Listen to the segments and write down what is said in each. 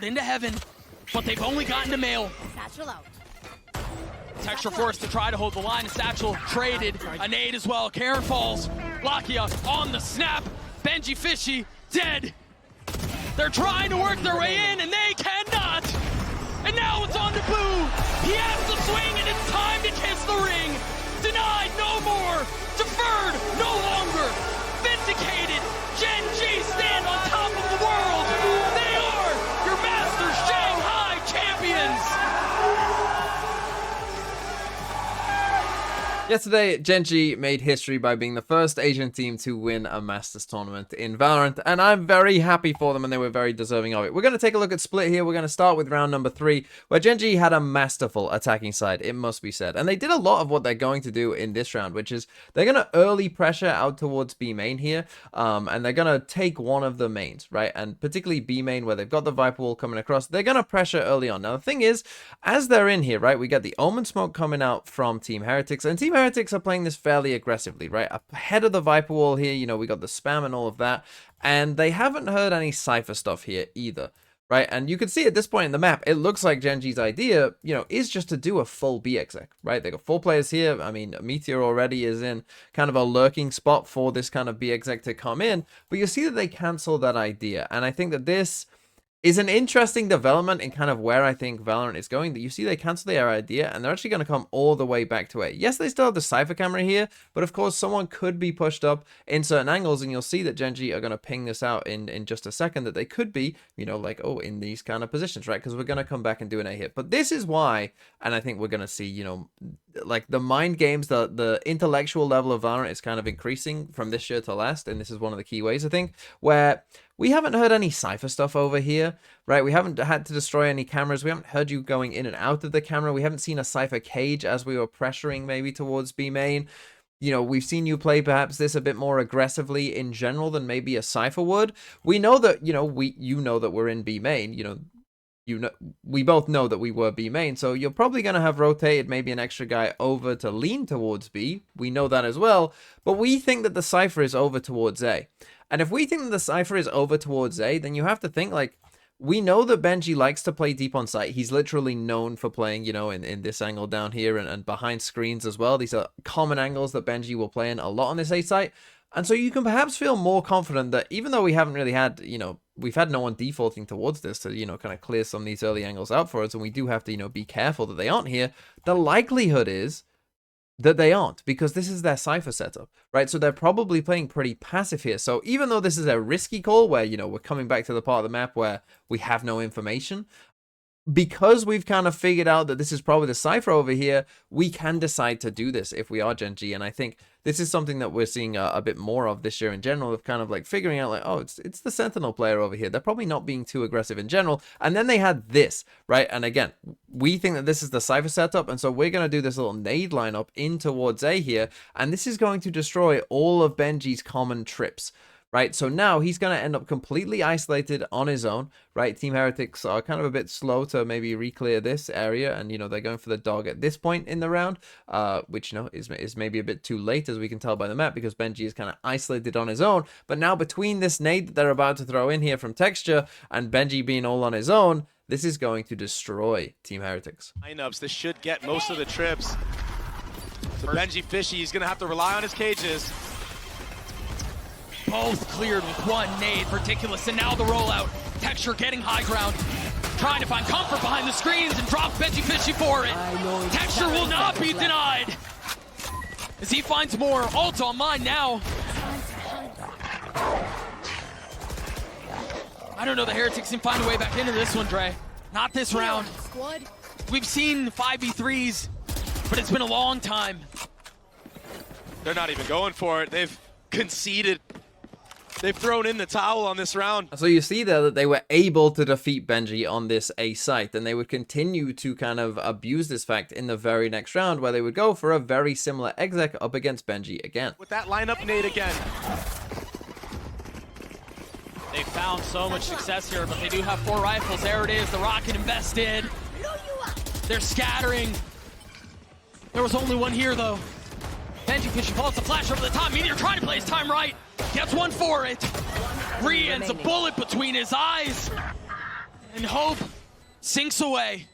into heaven, but they've only gotten to mail. Satchel out. Texture forced to try to hold the line. Satchel traded. A nade as well. Karen falls. Lakia on the snap. Benji Fishy dead. They're trying to work their way in, and they cannot. And now it's on to Boo. He has to swing, and it's time to kiss the ring. Denied, no more. Deferred, no longer. Vindicated. Gen G stand on top of the world. They are your Masters Shanghai champions. Yesterday, Gen G made history by being the first Asian team to win a Masters tournament in Valorant, and I'm very happy for them, and they were very deserving of it. We're going to take a look at Split here. We're going to start with round number 3, where Gen G had a masterful attacking side, it must be said. And they did a lot of what they're going to do in this round, which is they're going to early pressure out towards B main here, and they're going to take one of the mains, right? And particularly B main, where they've got the Viper wall coming across, they're going to pressure early on. Now, the thing is, as they're in here, right, we get the Omen smoke coming out from Team Heretics, and Team Heretics are playing this fairly aggressively, right? Ahead of the Viper wall here, you know, we got the spam and all of that, and they haven't heard any Cypher stuff here either, right? And you can see at this point in the map, it looks like Gen G's idea, you know, is just to do a full B exec, right? They got 4 players here. I mean, Meteor already is in kind of a lurking spot for this kind of B exec to come in, but you see that they cancel that idea, and I think that this is an interesting development in kind of where I think Valorant is going, that you see they cancel their idea and they're actually going to come all the way back to A. Yes, they still have the Cypher camera here, but of course someone could be pushed up in certain angles, and you'll see that Gen G are going to ping this out in just a second, that they could be, you know, like, oh, in these kind of positions, right? Because we're going to come back and do an A hit. But this is why, and I think we're going to see, you know, like the mind games, the intellectual level of Valorant is kind of increasing from this year to last, and this is one of the key ways, I think, where we haven't heard any Cypher stuff over here, right? We haven't had to destroy any cameras. We haven't heard you going in and out of the camera. We haven't seen a Cypher cage as we were pressuring maybe towards B main. You know, we've seen you play perhaps this a bit more aggressively in general than maybe a Cypher would. We know that, you know that we're in B main, you know, we both know that we were B main, so you're probably going to have rotated maybe an extra guy over to lean towards B. We know that as well, but we think that the Cypher is over towards A. And if we think that the Cypher is over towards A, then you have to think, like, we know that Benji likes to play deep on site. He's literally known for playing, you know, in this angle down here and behind screens as well. These are common angles that Benji will play in a lot on this A site. And so you can perhaps feel more confident that even though we haven't really had, you know, we've had no one defaulting towards this to, you know, kind of clear some of these early angles out for us, and we do have to, you know, be careful that they aren't here, the likelihood is that they aren't, because this is their Cypher setup, right? So they're probably playing pretty passive here. So even though this is a risky call where, you know, we're coming back to the part of the map where we have no information, because we've kind of figured out that this is probably the Cypher over here, we can decide to do this if we are Gen G. And I think this is something that we're seeing a bit more of this year in general, of kind of like figuring out like, oh, it's the Sentinel player over here. They're probably not being too aggressive in general. And then they had this, right? And again, we think that this is the Cypher setup. And so we're going to do this little nade lineup in towards A here. And this is going to destroy all of Benji's common trips. Right, so now he's going to end up completely isolated on his own, right? Team Heretics are kind of a bit slow to maybe re-clear this area, and, you know, they're going for the dog at this point in the round, which, you know, is maybe a bit too late, as we can tell by the map, because Benji is kind of isolated on his own. But now between this nade that they're about to throw in here from Texture and Benji being all on his own, this is going to destroy Team Heretics. Lineups, this should get most of the trips. So Benji Fishy, he's going to have to rely on his cages. Both cleared with one nade, Particulous, and now the rollout. Texture getting high ground, trying to find comfort behind the screens and drop Benji Fishy for it. Texture will not be denied as he finds more. Ult online now. I don't know, the Heretics can find a way back into this one, Dre. Not this round. We've seen 5v3s, but it's been a long time. They're not even going for it. They've conceded. They've thrown in the towel on this round. So you see there that they were able to defeat Benji on this A site, and they would continue to kind of abuse this fact in the very next round, where they would go for a very similar exec up against Benji again. With that lineup nade again. They found so much success here, but they do have 4 rifles. There it is, the rocket invested. They're scattering. There was only one here, though. Benji Fishy pulls the flash over the top. Meteor trying to play his time right. Gets one for it. Re-ends a bullet between his eyes. And hope sinks away.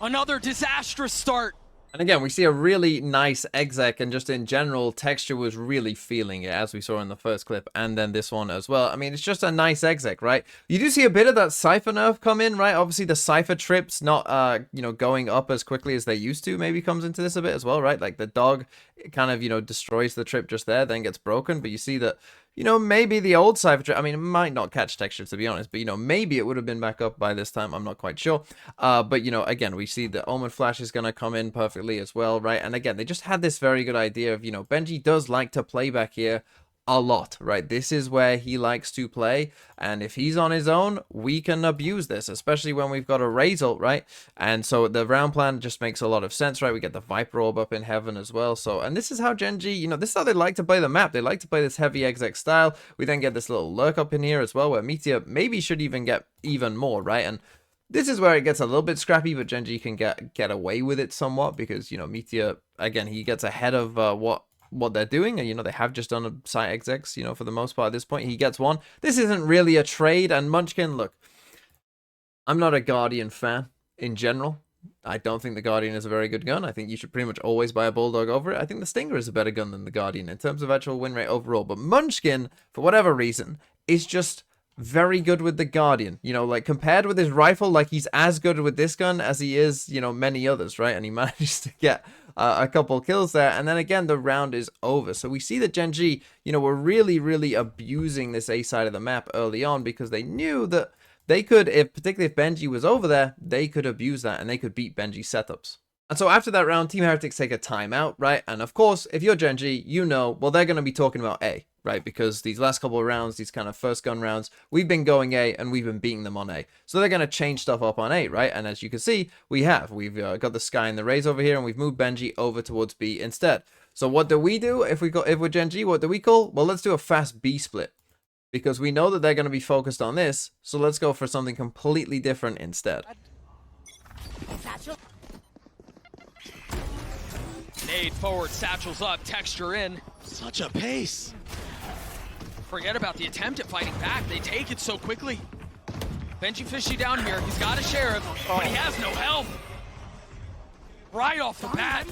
Another disastrous start. And again, we see a really nice exec, and just in general, Texture was really feeling it, as we saw in the first clip, and then this one as well. I mean, it's just a nice exec, right? You do see a bit of that Cypher nerf come in, right? Obviously, the Cypher trips not, you know, going up as quickly as they used to, maybe comes into this a bit as well, right? Like, the dog kind of, you know, destroys the trip just there, then gets broken, but you see that, you know, maybe the old Cypher trip, I mean, it might not catch Texture, to be honest, but, you know, maybe it would have been back up by this time. I'm not quite sure. But, you know, again, we see the Omen Flash is going to come in perfectly as well, right? And again, they just had this very good idea of, you know, Benji does like to play back here a lot, right? This is where he likes to play, and if he's on his own, we can abuse this, especially when we've got a Raze ult, right? And so the round plan just makes a lot of sense, right? We get the Viper Orb up in heaven as well. So, and this is how GENG, you know, this is how they like to play the map. They like to play this heavy exec style. We then get this little lurk up in here as well, where Meteor maybe should even get even more, right? And this is where it gets a little bit scrappy, but GENG can get away with it somewhat, because, you know, Meteor, again, he gets ahead of what they're doing, and, you know, they have just done a site execs, you know, for the most part at this point. He gets one. This isn't really a trade, and Munchkin, look, I'm not a Guardian fan in general. I don't think the Guardian is a very good gun. I think you should pretty much always buy a Bulldog over it. I think the Stinger is a better gun than the Guardian in terms of actual win rate overall, but Munchkin, for whatever reason, is just very good with the Guardian. You know, like, compared with his rifle, like, he's as good with this gun as he is, you know, many others, right? And he managed to get a couple kills there, and then again, the round is over. So we see that GENG, you know, were really, really abusing this A side of the map early on, because they knew that they could, particularly if Benji was over there, they could abuse that, and they could beat Benji's setups. And so after that round, Team Heretics take a timeout, right? And of course, if you're GENG, you know, well, they're going to be talking about A, right? Because these last couple of rounds, these kind of first gun rounds, we've been going A, and we've been beating them on A. So they're going to change stuff up on A, right? And as you can see, we've got the Sky and the Raze over here, and we've moved Benji over towards B instead. So what do we do if we're GENG? What do we call? Well, let's do a fast B split, because we know that they're going to be focused on this. So let's go for something completely different instead. Nade forward, satchels up, Texture in. Such a pace. Forget about the attempt at fighting back. They take it so quickly. Benji Fishy down here. He's got a Sheriff, but he has no health. Right off the bat,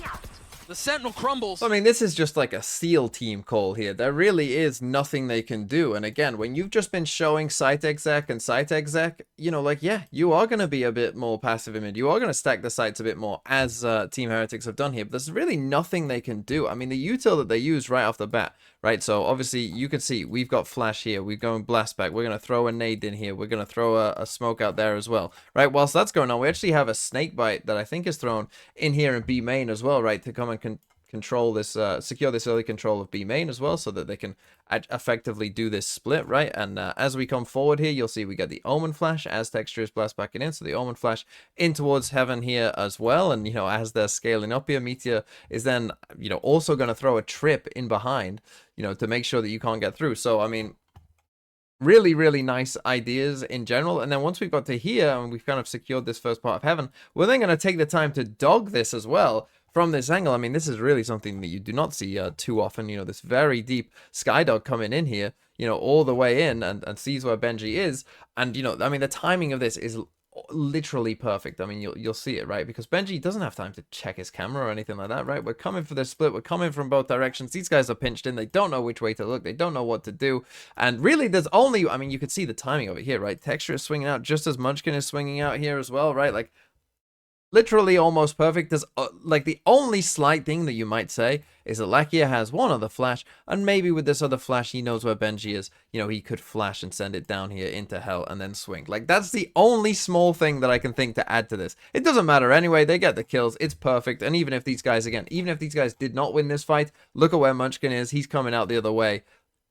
the Sentinel crumbles. I mean, this is just like a SEAL team call here. There really is nothing they can do. And again, when you've just been showing site exec and site exec, you know, like, yeah, you are going to be a bit more passive image. You are going to stack the sites a bit more, as Team Heretics have done here. But there's really nothing they can do. I mean, the util that they use right off the bat, right? So obviously you can see we've got flash here. We're going blast back. We're going to throw a nade in here. We're going to throw a smoke out there as well, right? Whilst that's going on, we actually have a snake bite that I think is thrown in here in B main as well, right? To come and control this, secure this early control of B main as well, so that they can effectively do this split, right? And as we come forward here, you'll see we get the Omen Flash as Texture is blast backing in, so the Omen Flash in towards heaven here as well. And, you know, as they're scaling up here, Meteor is then, you know, also going to throw a trip in behind, you know, to make sure that you can't get through. So, I mean, really, really nice ideas in general. And then once we've got to here and we've kind of secured this first part of heaven, we're then going to take the time to dog this as well from this angle. I mean, this is really something that you do not see too often. You know, this very deep Skydog coming in here, you know, all the way in and sees where Benji is. And, you know, I mean, the timing of this is literally perfect. I mean, you'll see it, right? Because Benji doesn't have time to check his camera or anything like that, right? We're coming for this split. We're coming from both directions. These guys are pinched in. They don't know which way to look. They don't know what to do. And really, there's only, I mean, you can see the timing of it here, right? Texture is swinging out just as Munchkin is swinging out here as well, right? Like, literally almost perfect. There's like the only slight thing that you might say is that Lakia has one other flash, and maybe with this other flash he knows where Benji is. You know, he could flash and send it down here into hell and then swing. Like, that's the only small thing that I can think to add to this. It doesn't matter anyway. They get the kills. It's perfect. And even if these guys, again, even if these guys did not win this fight, look at where Munchkin is. He's coming out the other way.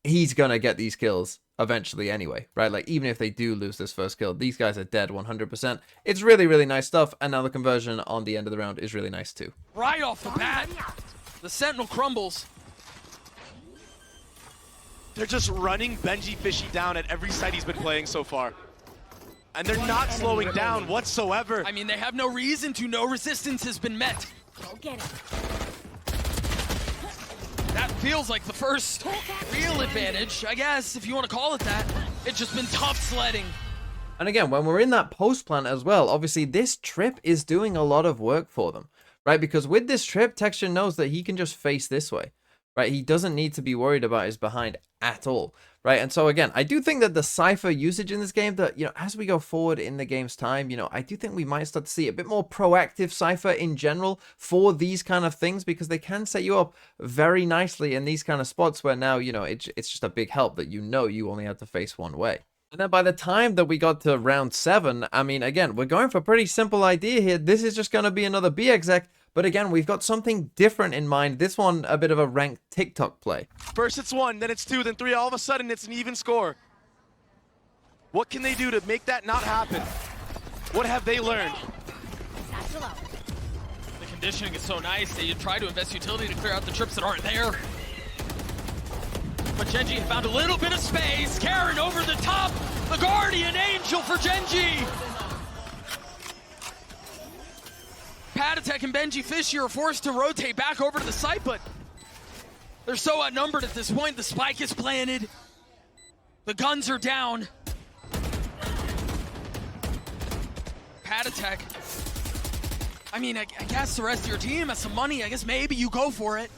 He's gonna get these kills eventually anyway, right? Like, even if they do lose this first kill, these guys are dead 100%. It's really, really nice stuff, and now the conversion on the end of the round is really nice too. Right off the bat, the Sentinel crumbles. They're just running Benji Fishy down at every site he's been playing so far. And they're not slowing down whatsoever. I mean, they have no reason to. No resistance has been met. Go get it. That feels like the first real advantage, I guess, if you want to call it that. It's just been tough sledding. And again, when we're in that post plant as well, obviously this trip is doing a lot of work for them, right? Because with this trip, Texture knows that he can just face this way, right? He doesn't need to be worried about his behind at all, right? And so again, I do think that the Cypher usage in this game, that, you know, as we go forward in the game's time, you know, I do think we might start to see a bit more proactive Cypher in general for these kind of things, because they can set you up very nicely in these kind of spots where now, you know, it's just a big help that you know you only have to face one way. And then by the time that we got to round 7, I mean, again, we're going for a pretty simple idea here. This is just going to be another B exec. But again, we've got something different in mind. This one, a bit of a ranked TikTok play. First it's 1, then it's 2, then 3. All of a sudden, it's an even score. What can they do to make that not happen? What have they learned? The conditioning is so nice. They try to invest utility to clear out the trips that aren't there. But GENG found a little bit of space. Karen over the top. The guardian angel for GENG. Patatek and Benji Fishy are forced to rotate back over to the site, but they're so outnumbered at this point. The spike is planted. The guns are down. Patatek. I mean, I guess the rest of your team has some money. I guess maybe you go for it.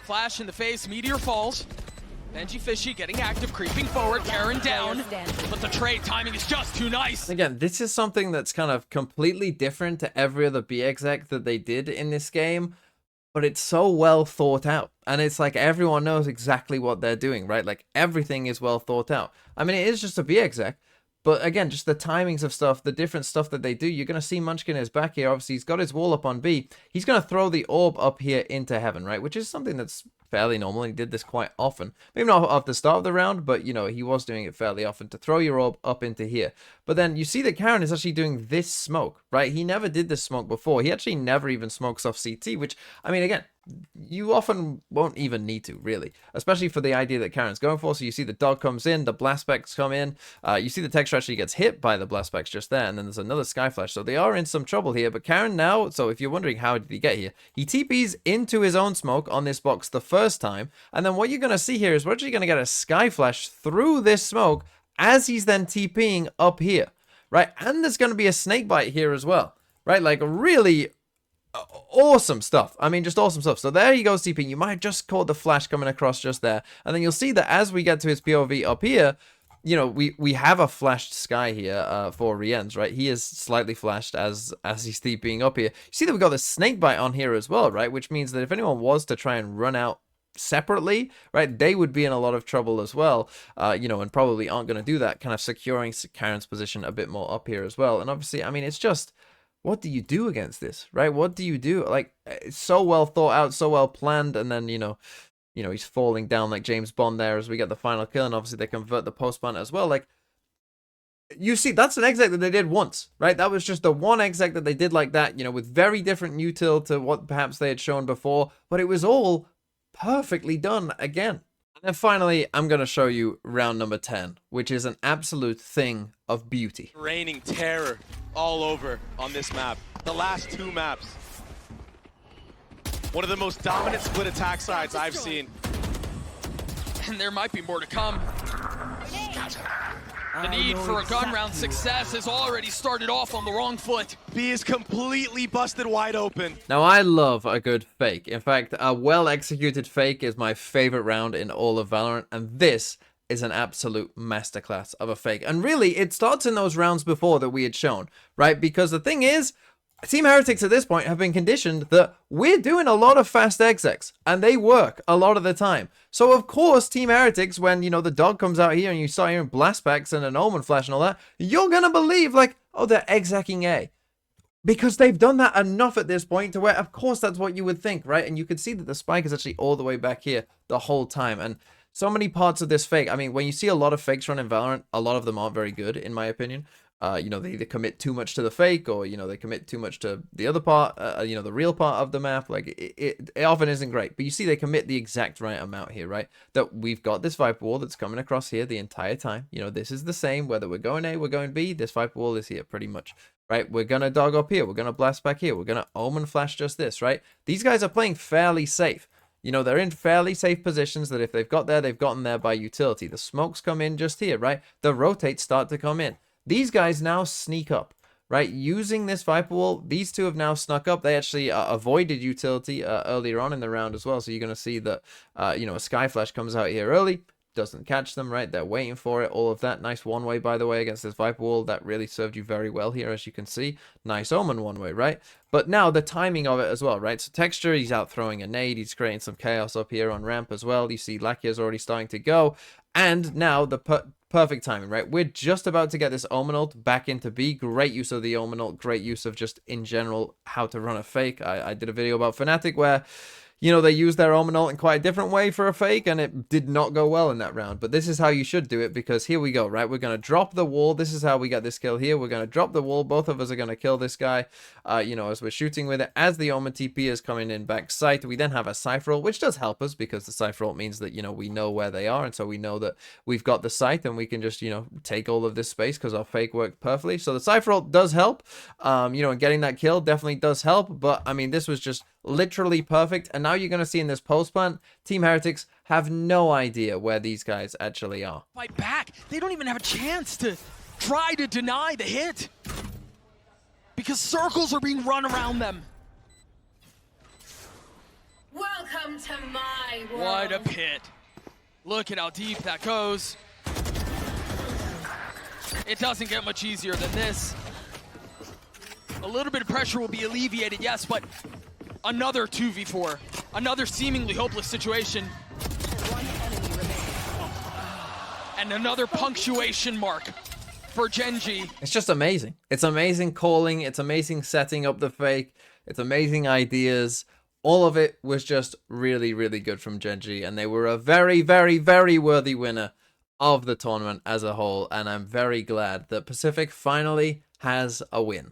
Flash in the face, Meteor falls. Benji Fishy getting active, creeping forward, Karen down. But the trade timing is just too nice. Again, this is something that's kind of completely different to every other B exec that they did in this game. But it's so well thought out. And it's like everyone knows exactly what they're doing, right? Like everything is well thought out. I mean, it is just a B exec. But again, just the timings of stuff, the different stuff that they do. You're going to see Munchkin is back here. Obviously, he's got his wall up on B. He's going to throw the orb up here into heaven, right? Which is something that's fairly normal. He did this quite often. Maybe not at the start of the round, but, you know, he was doing it fairly often to throw your orb up into here. But then you see that Karen is actually doing this smoke, right? He never did this smoke before. He actually never even smokes off CT, which, I mean, again, you often won't even need to, really, especially for the idea that Karen's going for. So you see the dog comes in, the blast specs come in, you see the Texture actually gets hit by the blast specs just there, and then there's another sky flash. So they are in some trouble here, but Karen now, so if you're wondering how did he get here, he TPs into his own smoke on this box the first time, and then what you're going to see here is we're actually going to get a sky flash through this smoke as he's then TPing up here, right? And there's going to be a snake bite here as well, right? Like really awesome stuff. I mean, just awesome stuff. So there he goes TPing. You might have just caught the flash coming across just there. And then you'll see that as we get to his POV up here, you know, we have a flashed sky here for Rien's, right? He is slightly flashed as he's TPing up here. You see that we got the snake bite on here as well, right? Which means that if anyone was to try and run out separately, right, they would be in a lot of trouble as well, you know, and probably aren't going to do that, kind of securing Karen's position a bit more up here as well. And obviously, I mean, it's just, what do you do against this, right? What do you do? Like, it's so well thought out, so well planned, and then, you know, he's falling down like James Bond there as we get the final kill, and obviously they convert the post plant as well. Like, you see, that's an exec that they did once, right? That was just the one exec that they did like that, you know, with very different util to what perhaps they had shown before, but it was all perfectly done again. And then finally, I'm going to show you round number 10, which is an absolute thing of beauty. Raining terror all over on this map. The last 2 maps. One of the most dominant split attack sides I've seen. And there might be more to come. The need for a gun round success has already started off on the wrong foot. B is completely busted wide open. Now, I love a good fake. In fact, a well-executed fake is my favorite round in all of Valorant, and this is an absolute masterclass of a fake. And really, it starts in those rounds before that we had shown, right? Because the thing is, Team Heretics at this point have been conditioned that we're doing a lot of fast execs, and they work a lot of the time. So of course, Team Heretics, when, you know, the dog comes out here and you start hearing blast packs and an omen flash and all that, you're gonna believe, like, oh, they're execing A. Because they've done that enough at this point to where, of course, that's what you would think, right? And you can see that the spike is actually all the way back here the whole time. And so many parts of this fake, I mean, when you see a lot of fakes run in Valorant, a lot of them aren't very good, in my opinion. You know, they either commit too much to the fake, or, you know, they commit too much to the other part, you know, the real part of the map. Like, it often isn't great. But you see they commit the exact right amount here, right? That we've got this Viper wall that's coming across here the entire time. You know, this is the same, whether we're going A, we're going B, this Viper wall is here pretty much, right? We're going to dog up here, we're going to blast back here, we're going to omen flash just this, right? These guys are playing fairly safe. you know, they're in fairly safe positions that if they've got there, they've gotten there by utility. The smokes come in just here, right? The rotates start to come in. These guys now sneak up, right? Using this Viper Wall, these two have now snuck up. They actually avoided utility earlier on in the round as well. So you're going to see that, you know, a Sky Flash comes out here early. Doesn't catch them, right? They're waiting for it. All of that. Nice one-way, by the way, against this Viper Wall. That really served you very well here, as you can see. Nice Omen one-way, right? But now the timing of it as well, right? So Texture, he's out throwing a nade. He's creating some chaos up here on ramp as well. You see Lakia's already starting to go. And now the perfect timing, right? We're just about to get this Omen ult back into B. Great use of the Omen ult. Great use of just, in general, how to run a fake. I did a video about Fnatic where, you know, they used their Omen ult in quite a different way for a fake, and it did not go well in that round. But this is how you should do it, because here we go, right? We're going to drop the wall. This is how we get this kill here. We're going to drop the wall. Both of us are going to kill this guy, you know, as we're shooting with it. As the Omen TP is coming in back sight, we then have a Cypher ult, which does help us, because the Cypher ult means that, you know, we know where they are, and so we know that we've got the sight, and we can just, you know, take all of this space, because our fake worked perfectly. So the Cypher ult does help, you know, and getting that kill definitely does help. But, I mean, this was just literally perfect. And now you're going to see in this post plant, Team Heretics have no idea where these guys actually are. Fight back. They don't even have a chance to try to deny the hit, because circles are being run around them. Welcome to my world. What a pit. Look at how deep that goes. It doesn't get much easier than this. A little bit of pressure will be alleviated, yes, but another 2v4. Another seemingly hopeless situation. And another punctuation mark for GENG. It's just amazing. It's amazing calling. It's amazing setting up the fake. It's amazing ideas. All of it was just really, really good from GENG. And they were a very, very, very worthy winner of the tournament as a whole. And I'm very glad that Pacific finally has a win.